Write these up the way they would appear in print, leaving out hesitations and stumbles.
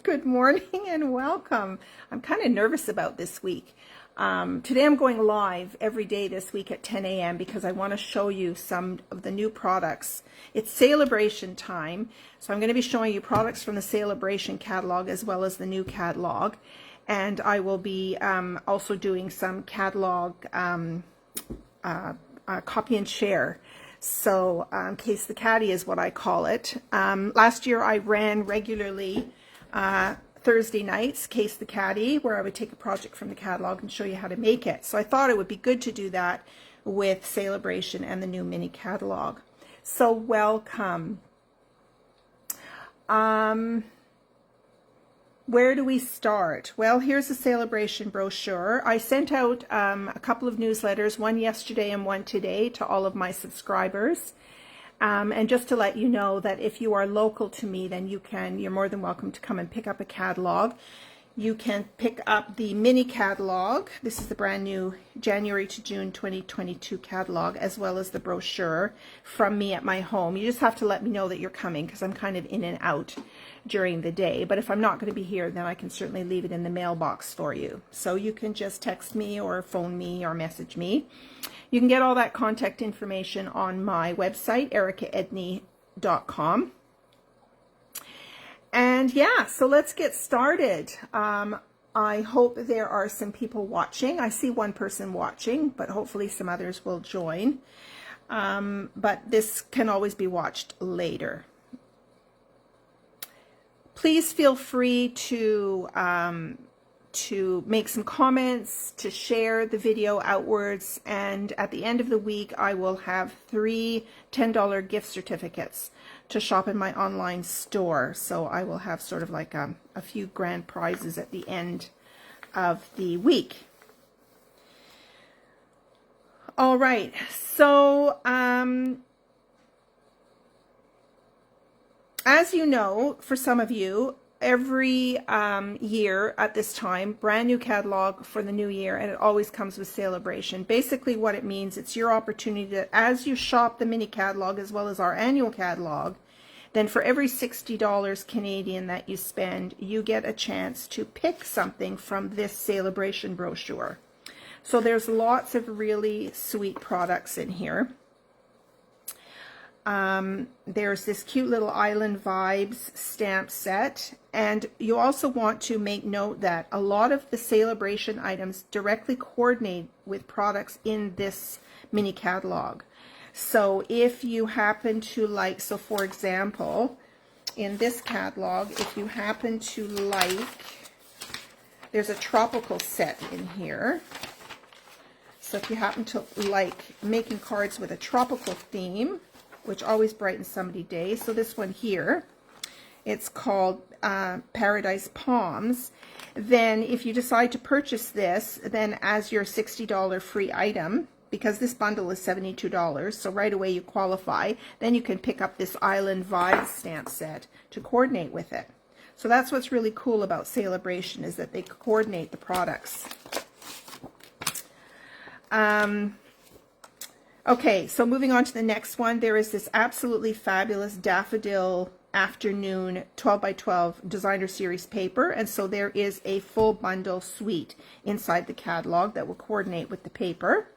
Good morning and welcome. I'm kind of nervous about this week. Today I'm going live every day this week at 10 a.m. because I want to show you some of the new products. It's Sale-A-Bration time, so I'm going to be showing you products from the Sale-A-Bration catalog as well as the new catalog. And I will be also doing some catalog copy and share. So Case the Caddy is what I call it. Last year I ran regularly Thursday nights, Case the Caddy, where I would take a project from the catalog and show you how to make it. So I thought it would be good to do that with Sale-A-Bration and the new mini catalog. So welcome. Where do we start? Well, here's the Sale-A-Bration brochure. I sent out a couple of newsletters, one yesterday and one today, to all of my subscribers. And just to let you know that if you are local to me, then you're more than welcome to come and pick up a catalog. You can pick up the mini catalog. This is the brand new January to June 2022 catalog, as well as the brochure from me at my home. You just have to let me know that you're coming because I'm kind of in and out during the day. But if I'm not going to be here, then I can certainly leave it in the mailbox for you. So you can just text me or phone me or message me. You can get all that contact information on my website, ericaedney.com. And yeah, so let's get started. I hope there are some people watching. I see one person watching, but hopefully some others will join. But this can always be watched later. Please feel free to make some comments, to share the video outwards, and at the end of the week I will have 3 $10 gift certificates to shop in my online store. So I will have sort of like a few grand prizes at the end of the week. All right, so as you know, for some of you, every year at this time, brand new catalog for the new year, and it always comes with Sale-A-Bration. Basically what it means, it's your opportunity that as you shop the mini catalog as well as our annual catalog, then for every $60 Canadian that you spend, you get a chance to pick something from this Sale-A-Bration brochure. So there's lots of really sweet products in here. There's this cute little Island Vibes stamp set, and you also want to make note that a lot of the Sale-A-Bration items directly coordinate with products in this mini catalog. So if you happen to like, so for example, in this catalog, if you happen to like, there's a tropical set in here. So if you happen to like making cards with a tropical theme, which always brightens somebody's day. So this one here, it's called Paradise Palms. Then if you decide to purchase this, then as your $60 free item, because this bundle is $72, so right away you qualify, then you can pick up this Island Vibes stamp set to coordinate with it. So that's what's really cool about Sale-A-Bration, is that they coordinate the products. Okay, so moving on to the next one, there is this absolutely fabulous Daffodil Afternoon 12 by 12 designer series paper, and so there is a full bundle suite inside the catalog that will coordinate with the paper.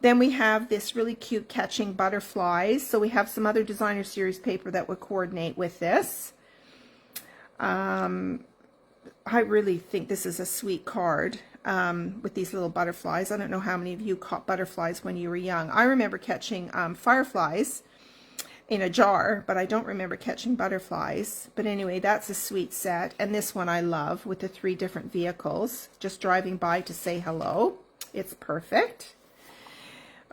Then we have this really cute Catching Butterflies, so we have some other designer series paper that would coordinate with this. I really think this is a sweet card. With these little butterflies. I don't know how many of you caught butterflies when you were young. I remember catching fireflies in a jar, but I don't remember catching butterflies. But anyway, that's a sweet set. And this one I love, with the 3 different vehicles, just driving by to say hello. It's perfect.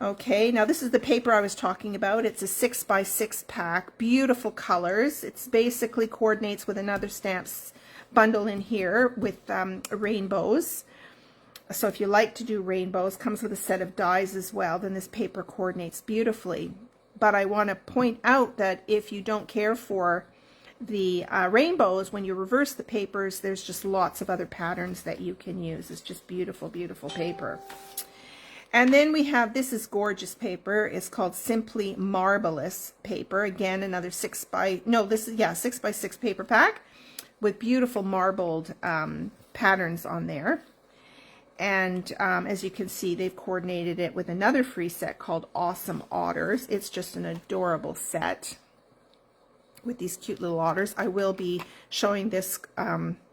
Okay, now this is the paper I was talking about. It's a 6 by 6 pack, beautiful colors. It's basically coordinates with another stamps bundle in here with rainbows. So if you like to do rainbows, comes with a set of dies as well, then this paper coordinates beautifully. But I want to point out that if you don't care for the rainbows, when you reverse the papers, there's just lots of other patterns that you can use. It's just beautiful, beautiful paper. And then we have, this is gorgeous paper. It's called Simply Marvelous paper. Again, another 6 by 6 paper pack with beautiful marbled patterns on there. And as you can see, they've coordinated it with another free set called Awesome Otters. It's just an adorable set with these cute little otters. I will be showing this,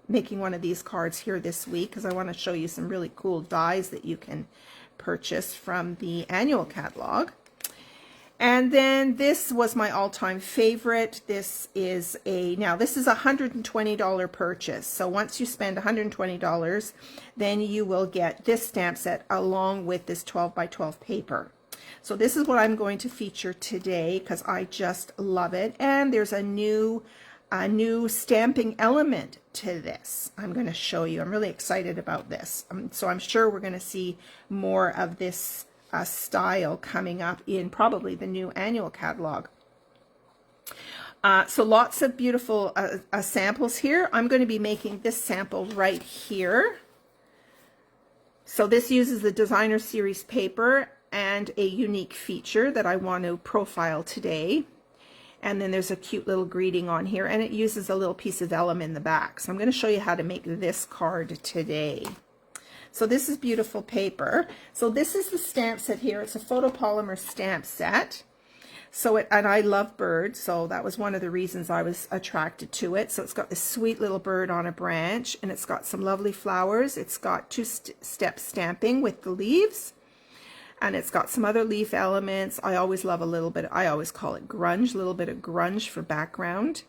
making one of these cards here this week, because I want to show you some really cool dies that you can purchase from the annual catalog. And then this was my all-time favorite. This is a $120 purchase. So once you spend $120, then you will get this stamp set along with this 12 by 12 paper. So this is what I'm going to feature today because I just love it. And there's a new stamping element to this. I'm going to show you. I'm really excited about this. So I'm sure we're going to see more of this style coming up in probably the new annual catalog. So lots of beautiful samples here. I'm going to be making this sample right here. So this uses the designer series paper and a unique feature that I want to profile today. And then there's a cute little greeting on here, and it uses a little piece of vellum in the back. So I'm going to show you how to make this card today. So this is beautiful paper. So this is the stamp set here. It's a photopolymer stamp set. So and I love birds, so that was one of the reasons I was attracted to it. So it's got this sweet little bird on a branch, and it's got some lovely flowers. It's got two-step stamping with the leaves, and it's got some other leaf elements. I always love a little bit, I always call it grunge, a little bit of grunge for background.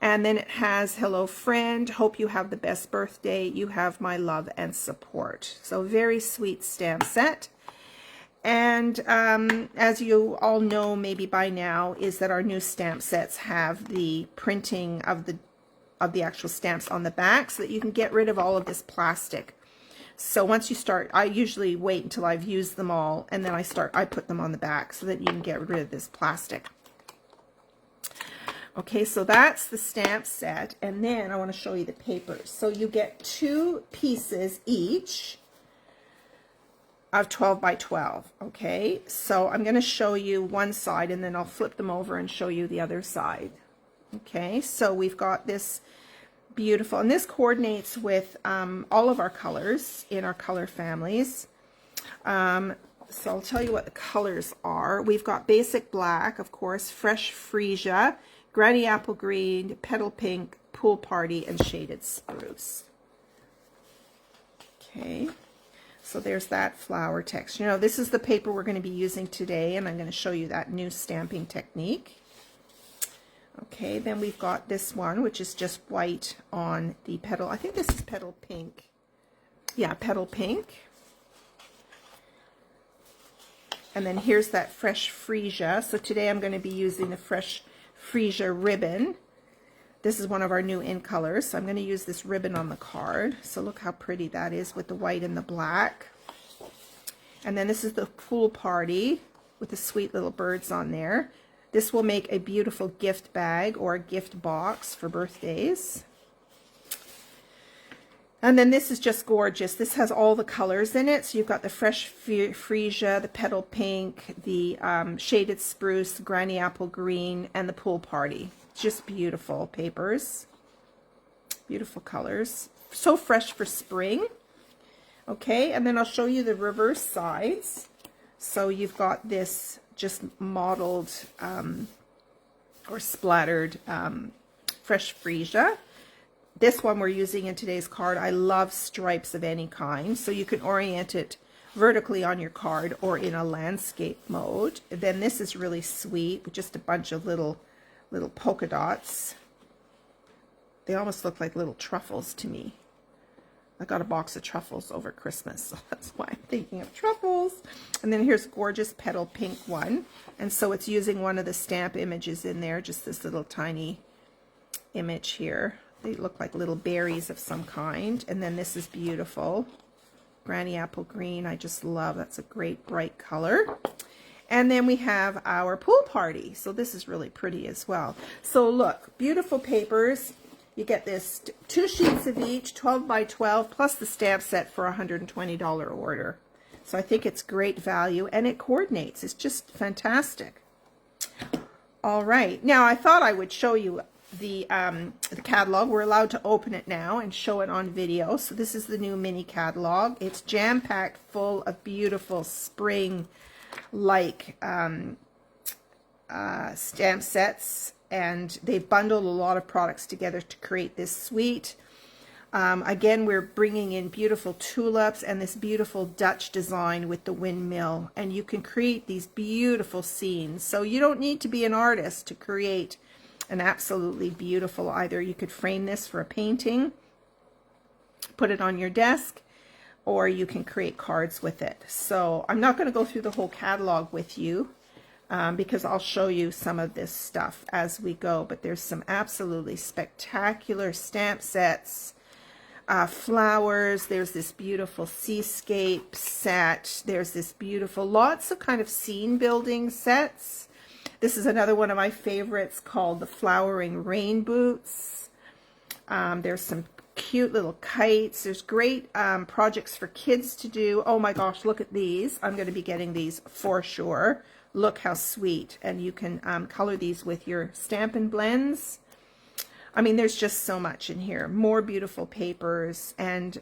And then it has, hello friend, hope you have the best birthday, you have my love and support. So very sweet stamp set. And as you all know maybe by now, is that our new stamp sets have the printing of the actual stamps on the back so that you can get rid of all of this plastic. So once you start, I usually wait until I've used them all, and then I put them on the back so that you can get rid of this plastic. Okay, so that's the stamp set, and then I want to show you the papers. So you get 2 pieces each of 12 by 12, okay? So I'm going to show you one side, and then I'll flip them over and show you the other side. Okay, so we've got this beautiful, and this coordinates with all of our colors in our color families. So I'll tell you what the colors are. We've got basic black, of course, fresh freesia, granny apple green, petal pink, pool party, and shaded spruce. Okay, so there's that flower text. You know, this is the paper we're going to be using today, and I'm going to show you that new stamping technique. Okay, then we've got this one, which is just white on the petal. I think this is petal pink. Yeah, petal pink. And then here's that fresh freesia. So today I'm going to be using the fresh freesia ribbon. This is one of our new in colors, so I'm going to use this ribbon on the card. So look how pretty that is with the white and the black. And then this is the pool party with the sweet little birds on there. This will make a beautiful gift bag or a gift box for birthdays. And then this is just gorgeous. This has all the colors in it. So you've got the fresh freesia, the petal pink, the shaded spruce, granny apple green, and the pool party. Just beautiful papers. Beautiful colors. So fresh for spring. Okay, and then I'll show you the reverse sides. So you've got this just mottled or splattered fresh freesia. This one we're using in today's card. I love stripes of any kind, so you can orient it vertically on your card or in a landscape mode. Then this is really sweet with just a bunch of little polka dots. They almost look like little truffles to me. I got a box of truffles over Christmas, so that's why I'm thinking of truffles. And then here's a gorgeous petal pink one. And so it's using one of the stamp images in there, just this little tiny image here. They look like little berries of some kind. And then this is beautiful. Granny apple green, I just love. That's a great bright color. And then we have our pool party. So this is really pretty as well. So look, beautiful papers. You get this 2 sheets of each, 12 by 12, plus the stamp set for a $120 order. So I think it's great value, and it coordinates. It's just fantastic. All right. Now, I thought I would show you the catalog. We're allowed to open it now and show it on video. So this is the new mini catalog. It's jam-packed full of beautiful spring-like stamp sets, and they bundled a lot of products together to create this suite. Again, we're bringing in beautiful tulips and this beautiful Dutch design with the windmill, and you can create these beautiful scenes. So you don't need to be an artist to create an absolutely beautiful, either you could frame this for a painting, put it on your desk, or you can create cards with it. So I'm not going to go through the whole catalog with you because I'll show you some of this stuff as we go, but there's some absolutely spectacular stamp sets. Flowers, there's this beautiful seascape set, there's this beautiful, lots of kind of scene building sets. This is another one of my favorites called the Flowering Rain Boots. There's some cute little kites. There's great projects for kids to do. Oh my gosh, look at these. I'm going to be getting these for sure. Look how sweet. And you can color these with your Stampin' Blends. I mean, there's just so much in here. More beautiful papers and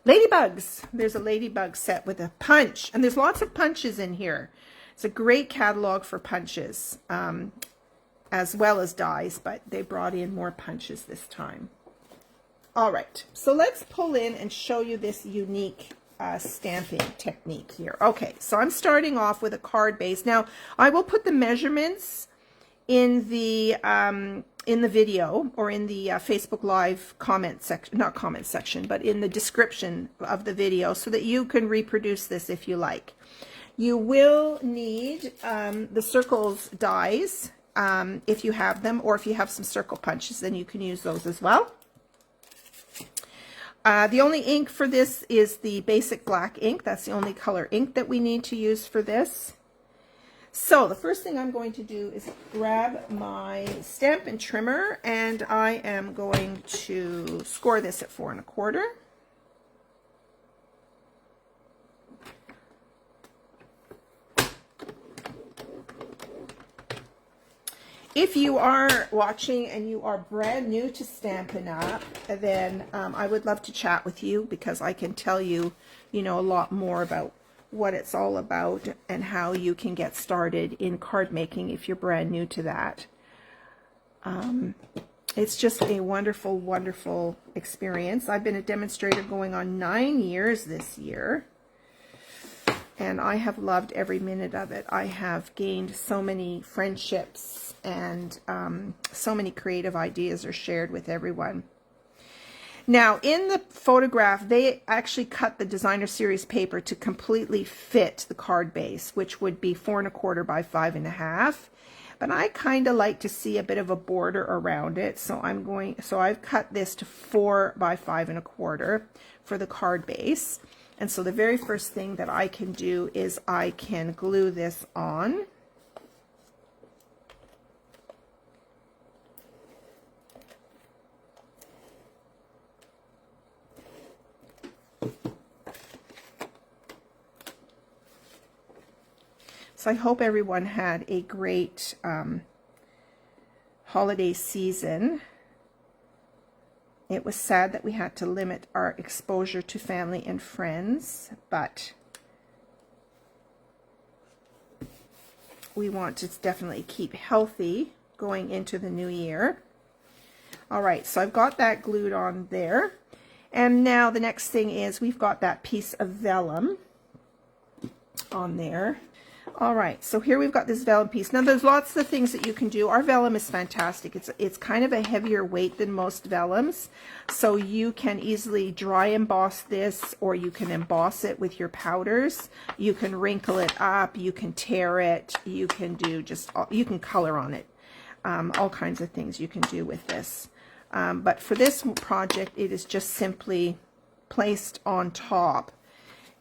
ladybugs. There's a ladybug set with a punch, and there's lots of punches in here. It's a great catalog for punches, as well as dies, but they brought in more punches this time. All right, so let's pull in and show you this unique stamping technique here. Okay, so I'm starting off with a card base. Now, I will put the measurements in the video, or in the Facebook Live comment section, not comment section, but in the description of the video, so that you can reproduce this if you like. You will need the circles dies if you have them, or if you have some circle punches, then you can use those as well. The only ink for this is the basic black ink. That's the only color ink that we need to use for this. So the first thing I'm going to do is grab my Stampin' Trimmer, and I am going to score this at 4 1/4. If you are watching and you are brand new to Stampin' Up, then I would love to chat with you, because I can tell you, a lot more about what it's all about and how you can get started in card making if you're brand new to that. It's just a wonderful, wonderful experience. I've been a demonstrator going on 9 years this year, and I have loved every minute of it. I have gained so many friendships, and so many creative ideas are shared with everyone. Now, in the photograph, they actually cut the designer series paper to completely fit the card base, which would be 4 1/4 by 5 1/2. But I kind of like to see a bit of a border around it, so I've cut this to 4 by 5 1/4 for the card base. And so the very first thing that I can do is I can glue this on. So I hope everyone had a great holiday season. It was sad that we had to limit our exposure to family and friends, but we want to definitely keep healthy going into the new year. All right, so I've got that glued on there. And now the next thing is we've got that piece of vellum on there. All right, so here we've got this vellum piece. Now there's lots of things that you can do. Our vellum is fantastic. It's kind of a heavier weight than most vellums, so you can easily dry emboss this, or you can emboss it with your powders. You can wrinkle it up, you can tear it, you can do you can color on it. All kinds of things you can do with this. But for this project, it is just simply placed on top.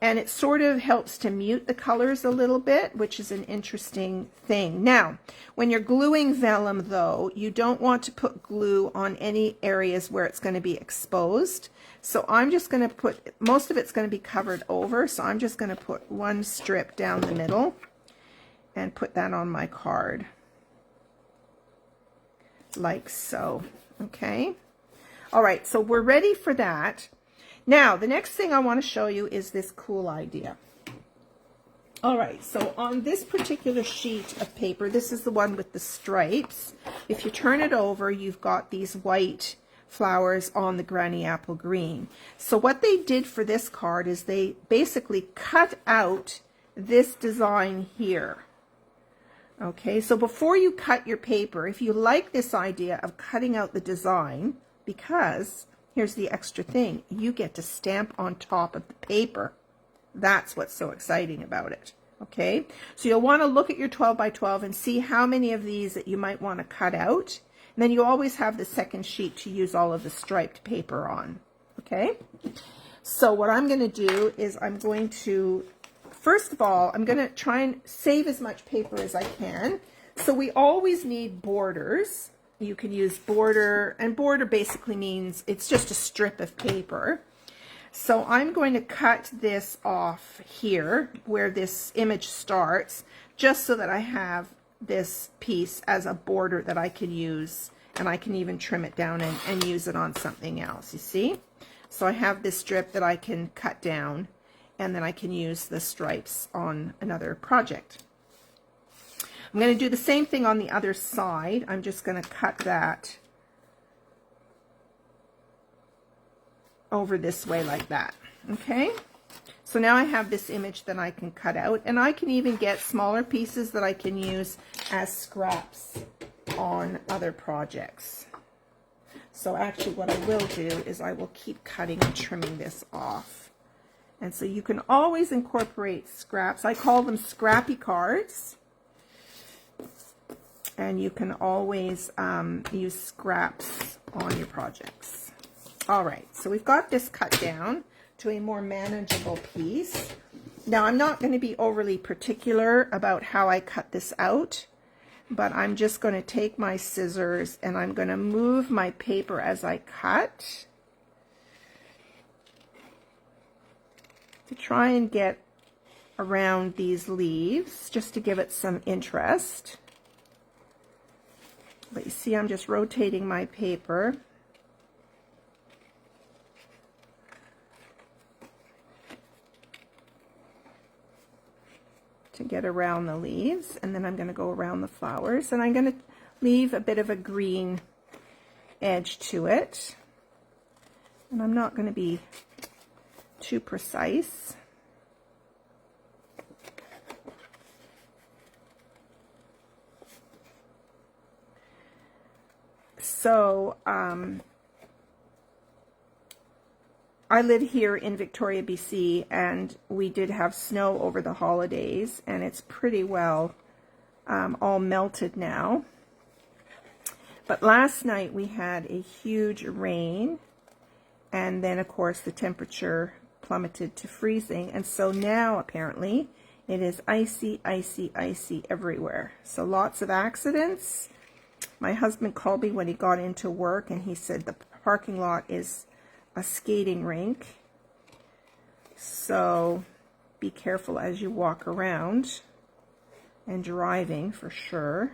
And it sort of helps to mute the colors a little bit, which is an interesting thing. Now, when you're gluing vellum, though, you don't want to put glue on any areas where it's going to be exposed. So I'm just going to put, most of it's going to be covered over, so I'm just going to put one strip down the middle and put that on my card. like so. Okay. All right, so we're ready for that. Now, the next thing I want to show you is this cool idea. All right, so on this particular sheet of paper, this is the one with the stripes. If you turn it over, you've got these white flowers on the granny apple green. So what they did for this card is they basically cut out this design here. Okay, so before you cut your paper, if you like this idea of cutting out the design, because here's the extra thing, you get to stamp on top of the paper. That's what's so exciting about it. Okay, so you'll want to look at your 12 by 12 and see how many of these that you might want to cut out. And then you always have the second sheet to use all of the striped paper on. Okay, so what I'm going to do is I'm going to, first of all, I'm going to try and save as much paper as I can. So we always need borders. You can use border, and border basically means it's just a strip of paper. So I'm going to cut this off here where this image starts, just so that I have this piece as a border that I can use, and I can even trim it down and use it on something else, you see? So I have this strip that I can cut down, and then I can use the stripes on another project. I'm going to do the same thing on the other side. I'm just going to cut that over this way like that. Okay, so now I have this image that I can cut out, and I can even get smaller pieces that I can use as scraps on other projects. So actually what I will do is I will keep cutting and trimming this off. And so you can always incorporate scraps. I call them scrappy cards. And you can always use scraps on your projects. All right, so we've got this cut down to a more manageable piece. Now, I'm not going to be overly particular about how I cut this out, but I'm just going to take my scissors and I'm going to move my paper as I cut to try and get around these leaves, just to give it some interest. But you see, I'm just rotating my paper. To get around the leaves, and then I'm going to go around the flowers, and I'm going to leave a bit of a green edge to it. And I'm not going to be too precise. So I live here in Victoria, BC, and we did have snow over the holidays, and it's pretty well all melted now. But last night we had a huge rain, and then of course the temperature plummeted to freezing, and so now apparently it is icy, icy, icy everywhere. So lots of accidents. My husband called me when he got into work, and he said the parking lot is a skating rink. So be careful as you walk around and driving for sure.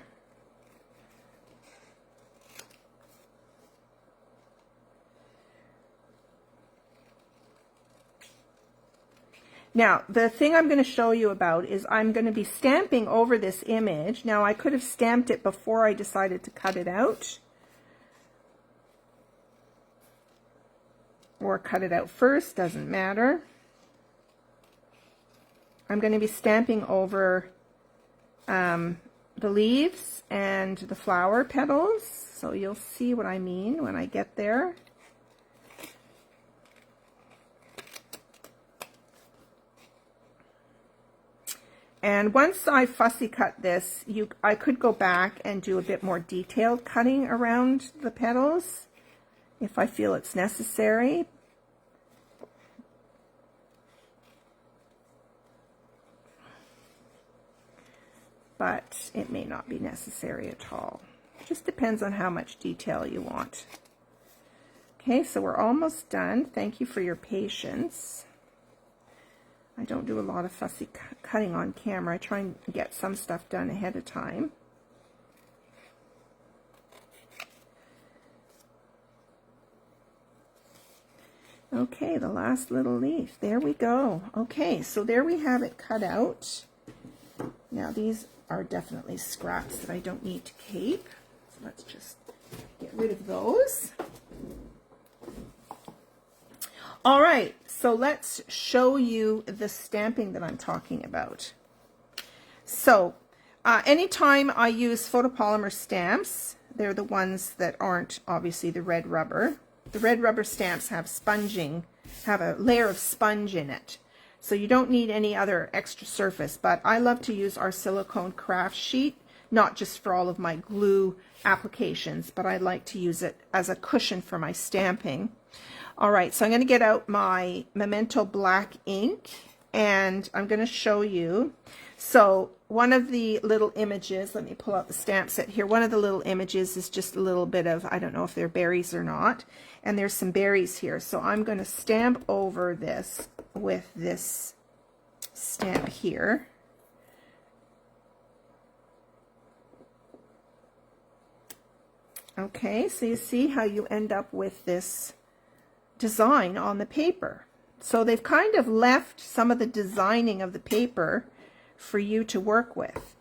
Now, the thing I'm going to show you about is I'm going to be stamping over this image. Now, I could have stamped it before I decided to cut it out, or cut it out first, doesn't matter. I'm going to be stamping over the leaves and the flower petals, so you'll see what I mean when I get there. And once I fussy cut this, I could go back and do a bit more detailed cutting around the petals if I feel it's necessary. But it may not be necessary at all. It just depends on how much detail you want. Okay, so we're almost done. Thank you for your patience. I don't do a lot of fussy cutting on camera. I try and get some stuff done ahead of time. Okay, the last little leaf. There we go. Okay, so there we have it cut out. Now these are definitely scraps that I don't need to keep. So let's just get rid of those. All right, so let's show you the stamping that I'm talking about. So anytime I use photopolymer stamps, they're the ones that aren't obviously the red rubber. The red rubber stamps have a layer of sponge in it. So you don't need any other extra surface, but I love to use our silicone craft sheet, not just for all of my glue applications, but I like to use it as a cushion for my stamping. All right, so I'm going to get out my Memento black ink and I'm going to show you. So one of the little images, let me pull out the stamp set here. One of the little images is just a little bit of, I don't know if they're berries or not, and there's some berries here. So I'm going to stamp over this with this stamp here. Okay, so you see how you end up with this design on the paper. So they've kind of left some of the designing of the paper for you to work with.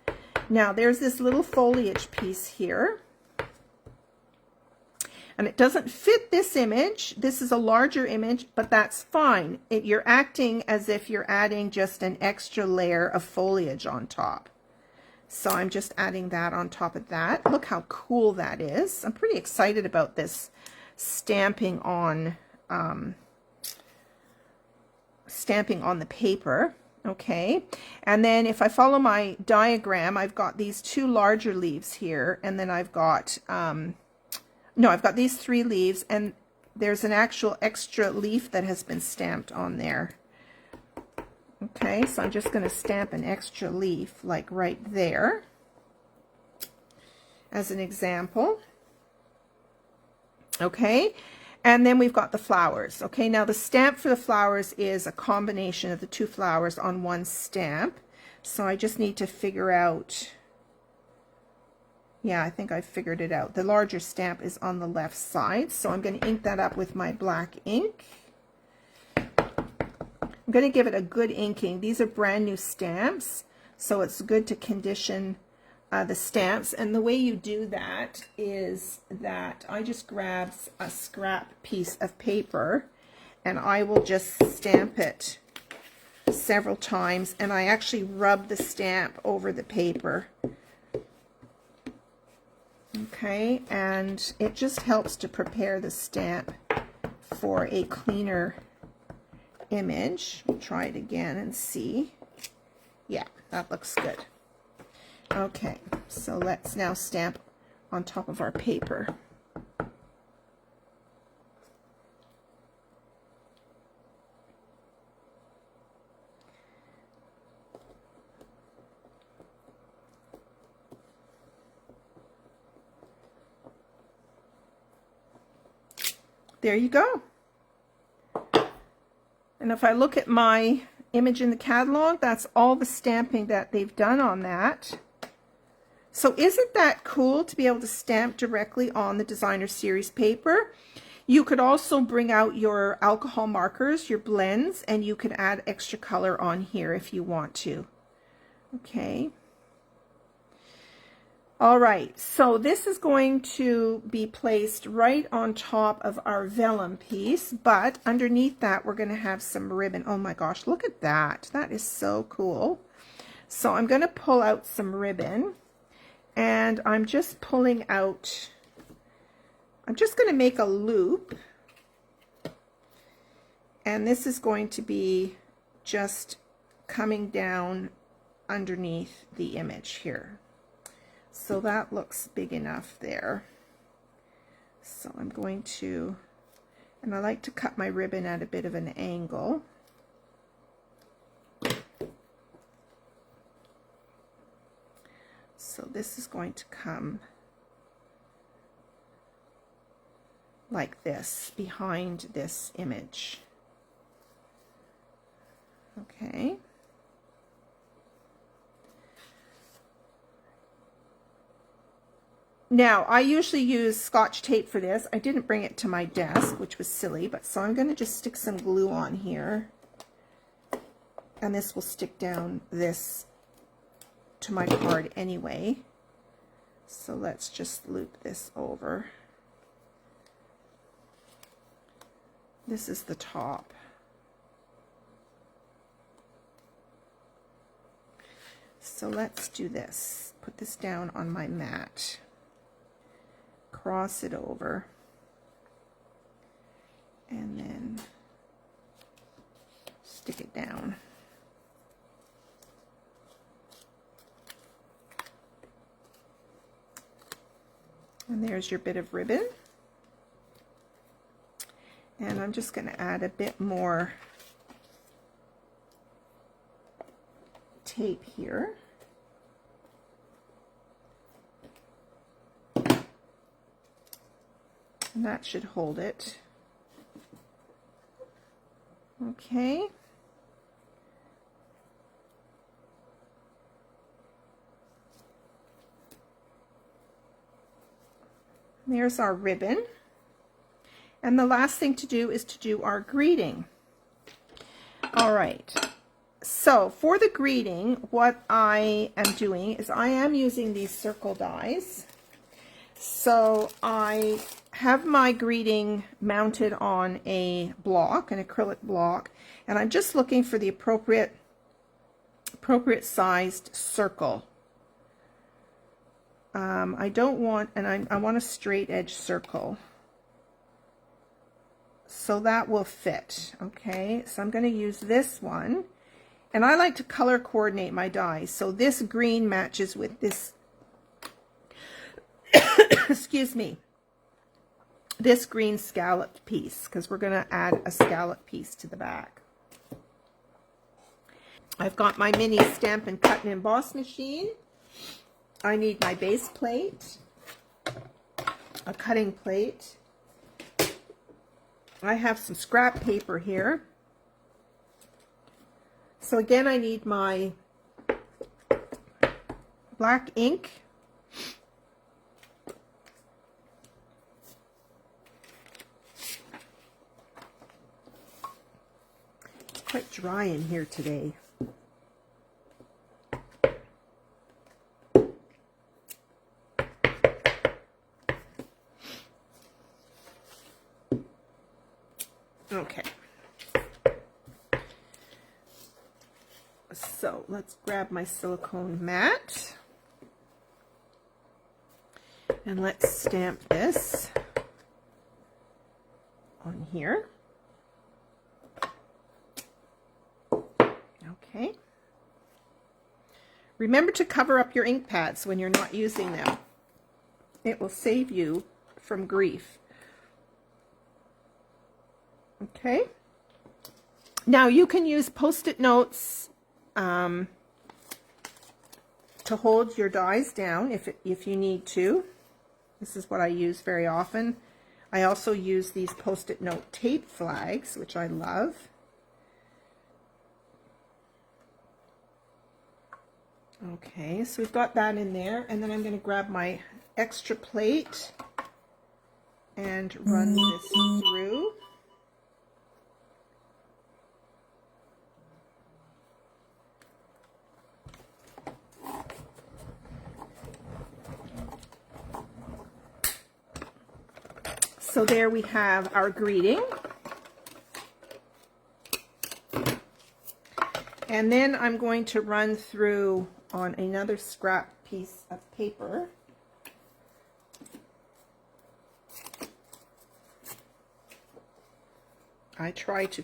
Now there's this little foliage piece here, and it doesn't fit this image. This is a larger image, but that's fine. You're acting as if you're adding just an extra layer of foliage on top. So I'm just adding that on top of that. Look how cool that is. I'm pretty excited about this stamping on the paper. Okay, and then if I follow my diagram, I've got these two larger leaves here, and then I've got I've got these 3 leaves, and there's an actual extra leaf that has been stamped on there. Okay, so I'm just going to stamp an extra leaf like right there as an example. Okay, and then we've got the flowers. Okay, now the stamp for the flowers is a combination of the 2 flowers on one stamp. So I just need to figure out, yeah, I think I figured it out. The larger stamp is on the left side. So I'm going to ink that up with my black ink. I'm going to give it a good inking. These are brand new stamps, so it's good to condition the stamps. And the way you do that is that I just grab a scrap piece of paper and I will just stamp it several times, and I actually rub the stamp over the paper. Okay, and it just helps to prepare the stamp for a cleaner image. We'll try it again and see. Yeah, that looks good. Okay, so let's now stamp on top of our paper. There you go. And if I look at my image in the catalog, that's all the stamping that they've done on that. So isn't that cool to be able to stamp directly on the designer series paper? You could also bring out your alcohol markers, your blends, and you could add extra color on here if you want to. Okay. All right, so this is going to be placed right on top of our vellum piece, but underneath that we're going to have some ribbon. Oh my gosh, look at that. That is so cool. So I'm going to pull out some ribbon, and I'm just pulling out, I'm just going to make a loop, and this is going to be just coming down underneath the image here. So that looks big enough there. So I'm going to, and I like to cut my ribbon at a bit of an angle. So this is going to come like this behind this image. Okay. Now, I usually use Scotch tape for this. I didn't bring it to my desk, which was silly, but so I'm going to just stick some glue on here. And this will stick down this to my card anyway. So let's just loop this over. This is the top. So let's do this. Put this down on my mat. Cross it over. And then stick it down. And there's your bit of ribbon. And I'm just going to add a bit more tape here. And that should hold it. Okay. There's our ribbon. And the last thing to do is to do our greeting. All right. So for the greeting, what I am doing is I am using these circle dies. So I have my greeting mounted on a block, an acrylic block, and I'm just looking for the appropriate sized circle. I don't want, and I want a straight edge circle. So that will fit, okay? So I'm going to use this one. And I like to color coordinate my dies. So this green matches with this, excuse me, this green scalloped piece, because we're going to add a scallop piece to the back. I've got my mini Stamp and Cut and Emboss machine. I need my base plate, a cutting plate. I have some scrap paper here. So again, I need my black ink. It's quite dry in here today. Okay. So let's grab my silicone mat and let's stamp this on here. Okay. Remember to cover up your ink pads when you're not using them. It will save you from grief. Okay. Now you can use Post-it notes to hold your dies down if you need to. This is what I use very often. I also use these Post-it note tape flags, which I love. Okay, so we've got that in there, and then I'm going to grab my extra plate and run this through. So there we have our greeting. And then I'm going to run through on another scrap piece of paper. I try to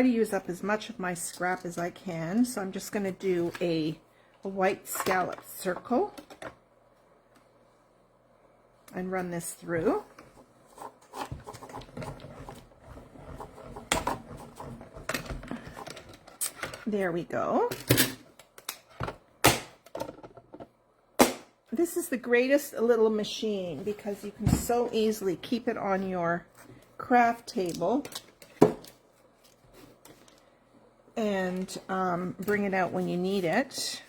use up as much of my scrap as I can. So I'm just going to do a white scallop circle and run this through. There we go. This is the greatest little machine because you can so easily keep it on your craft table and bring it out when you need it.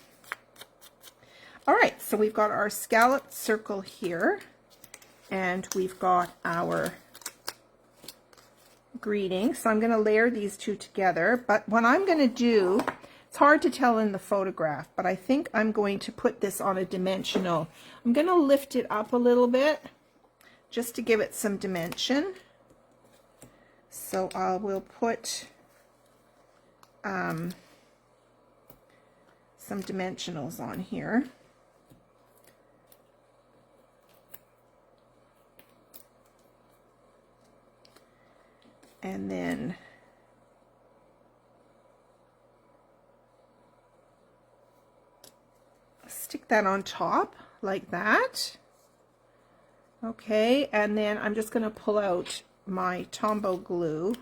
All right, so we've got our scalloped circle here, and we've got our greeting. So I'm going to layer these two together, but what I'm going to do, it's hard to tell in the photograph, but I think I'm going to put this on a dimensional. I'm going to lift it up a little bit just to give it some dimension. So I will put some dimensionals on here. And then stick that on top like that. Okay, and then I'm just going to pull out my Tombow glue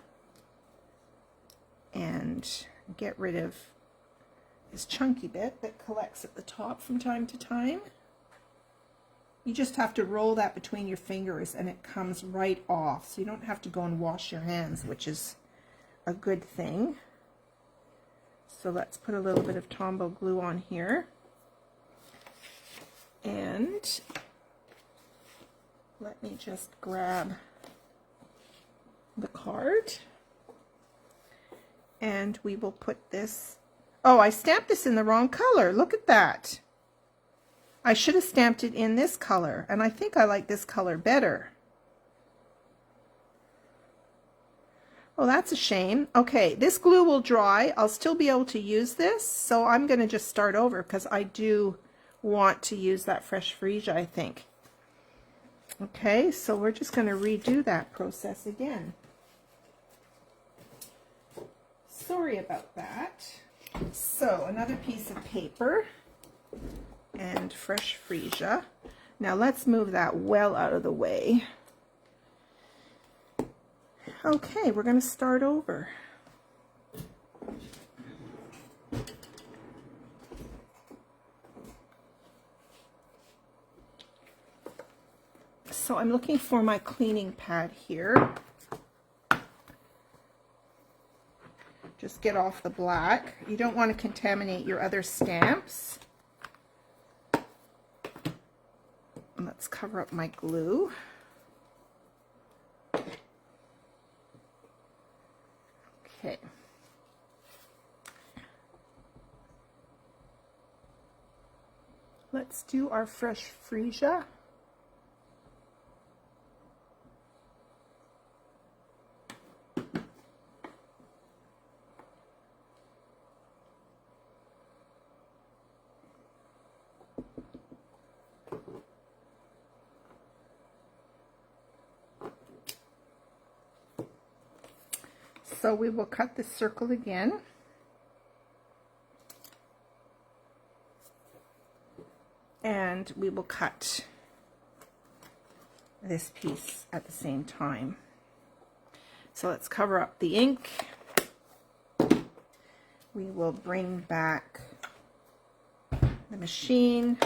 and get rid of this chunky bit that collects at the top from time to time. You just have to roll that between your fingers and it comes right off, so you don't have to go and wash your hands, which is a good thing. So let's put a little bit of Tombow glue on here. And let me just grab the card. And we will put this, oh, I stamped this in the wrong color. Look at that. I should have stamped it in this color, and I think I like this color better. Oh, that's a shame. Okay, this glue will dry. I'll still be able to use this, so I'm going to just start over because I do want to use that fresh freesia, I think. Okay, so we're just going to redo that process again. Sorry about that. So, another piece of paper and fresh freesia. Now let's move that well out of the way. Okay, we're going to start over. So I'm looking for my cleaning pad here. Just get off the black. You don't want to contaminate your other stamps. Let's cover up my glue. Okay. Let's do our fresh freesia. So we will cut this circle again. And we will cut this piece at the same time. So let's cover up the ink. We will bring back the machine.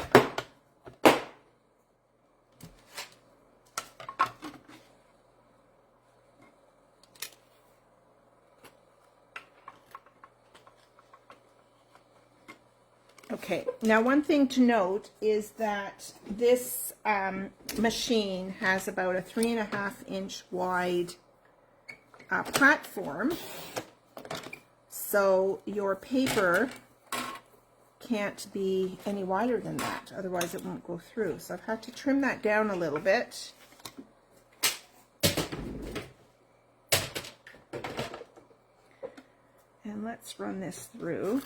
Okay, now one thing to note is that this machine has about a 3.5-inch wide platform, so your paper can't be any wider than that, otherwise it won't go through. So I've had to trim that down a little bit. And let's run this through.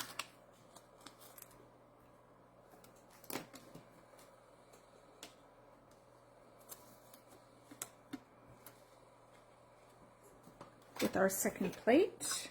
With our second plate.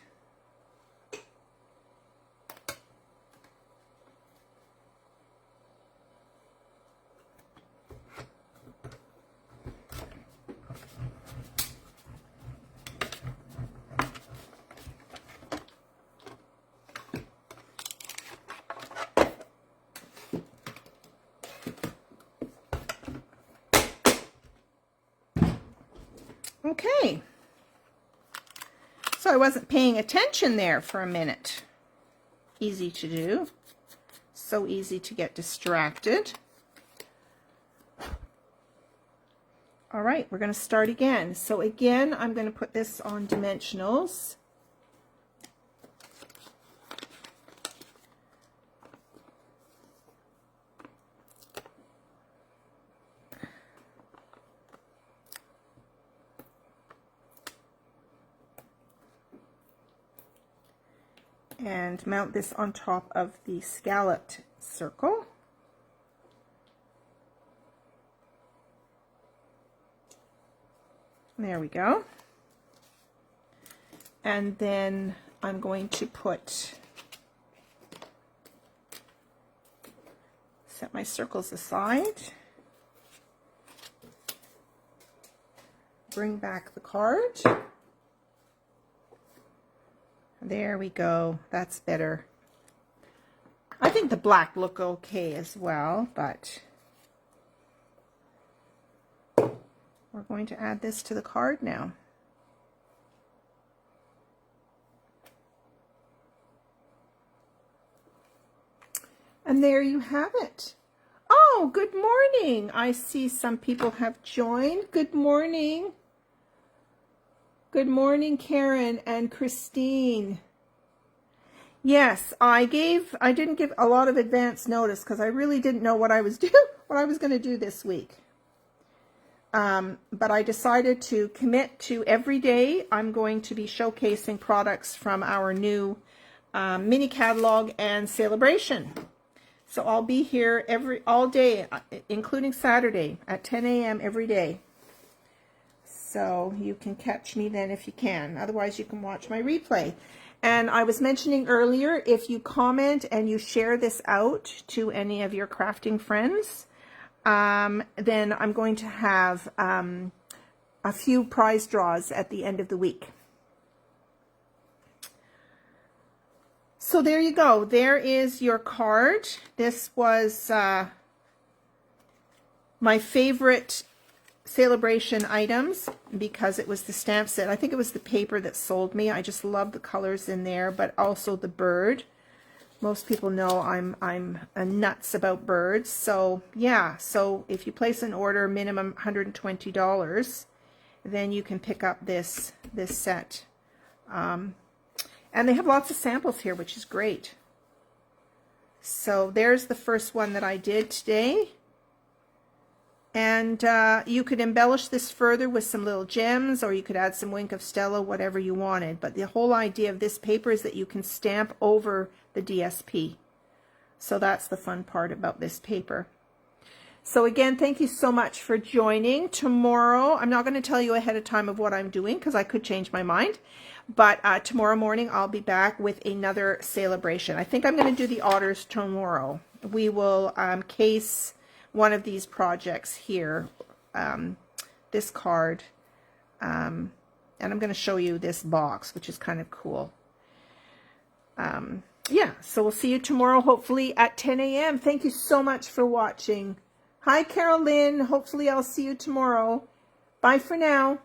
Okay. So I wasn't paying attention there for a minute. Easy to do. so easy to get distracted. All right, we're going to start again. So again, I'm going to put this on dimensionals. And mount this on top of the scalloped circle. There we go. And then I'm going to set my circles aside. Bring back the card. There we go. That's better. I think the black look okay as well, but we're going to add this to the card now. And there you have it. Oh, good morning. I see some people have joined. Good morning. Good morning, Karen and Christine. Yes, I didn't give a lot of advance notice because I really didn't know what I was going to do this week. But I decided to commit to every day. I'm going to be showcasing products from our new mini catalog and Sale-A-Bration. So I'll be here all day, including Saturday at 10 a.m. every day. So you can catch me then if you can. Otherwise, you can watch my replay. And I was mentioning earlier, if you comment and you share this out to any of your crafting friends, then I'm going to have a few prize draws at the end of the week. So there you go. There is your card. This was my favorite Sale-A-Bration items because it was the stamp set. I think it was the paper that sold me. I just love the colors in there, but also the bird. Most people know I'm nuts about birds. So yeah, so if you place an order minimum $120, then you can pick up this set. And they have lots of samples here, which is great. So there's the first one that I did today. And you could embellish this further with some little gems, or you could add some Wink of Stella, whatever you wanted. But the whole idea of this paper is that you can stamp over the DSP. So that's the fun part about this paper. So again, thank you so much for joining. Tomorrow, I'm not going to tell you ahead of time of what I'm doing because I could change my mind. But tomorrow morning, I'll be back with another Sale-A-Bration. I think I'm going to do the otters tomorrow. We will case one of these projects here, this card, and I'm going to show you this box, which is kind of cool. Yeah, so we'll see you tomorrow, hopefully at 10 a.m. Thank you so much for watching. Hi, Carolyn. Hopefully I'll see you tomorrow. Bye for now.